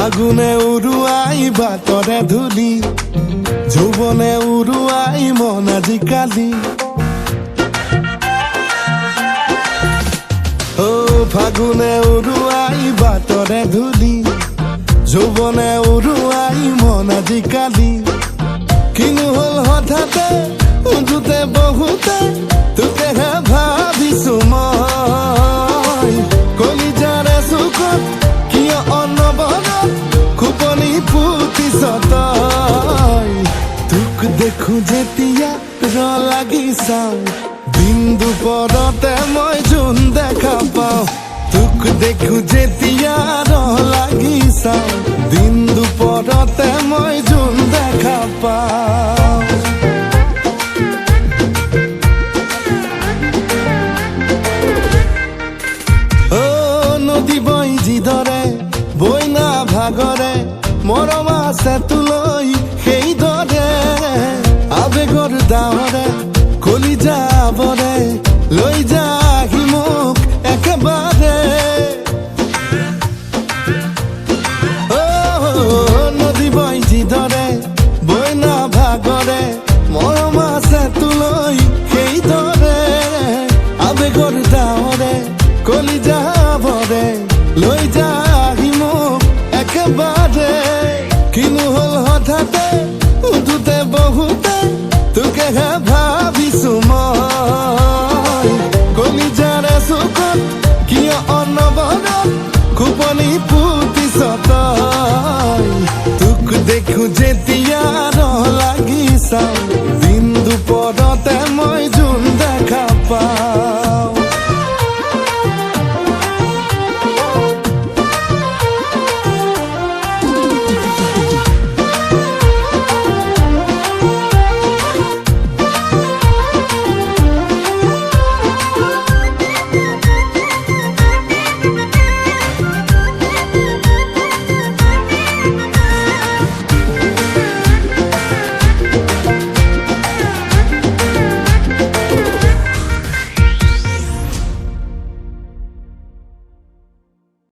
ফাগুনে উৰুৱাই বাটৰে ধূলি, যৌৱনে উৰুৱাই মন আজিকালি। ফাগুনে উৰুৱাই বাটৰে ধূলি, যৌৱনে উৰুৱাই মন আজিকালি। কিনো হ'ল হঠাতে উঠোতে বহুতে, তোকেহে ভাবিছো মই। কলিজাৰে চুকত কিয় অনবৰত খোপনি পুতিছ তই। তোক দেখো যেতিয়া ৰ লাগি চাওঁ, দিন দুপৰতে মই জোন দেখা পাওঁ। তোক দেখো যেতিয়া ৰ লাগি চাওঁ, দিন দুপৰতে মই জোন দেখা পাওঁ। নদী বৈ যিদৰে বৈ না ভাগৰে, মৰম আছে তোলৈ সেইদৰে। আবেগৰ ডাৱৰে কলিজাবৰে লৈ যাহি মোক একেবাৰে। নদী বৈ যিদৰে বৈ না ভাগৰে, মৰম আছে তোলৈ সেইদৰে। আবেগৰ ডাৱৰে কলিজাবৰে লৈ যাহি মোক একেবাৰে। কিনো হ'ল হঠাতে উঠোতে বহুতে, তোকেহে ভাবিছো মই। কলিজাৰে চুকত কিয় অনবৰত খোপনি পুতিছ তই। তোক দেখো যেতিয়া ৰ লাগি চাওঁ, দিন দুপৰতে মই জোন দেখা পাওঁ।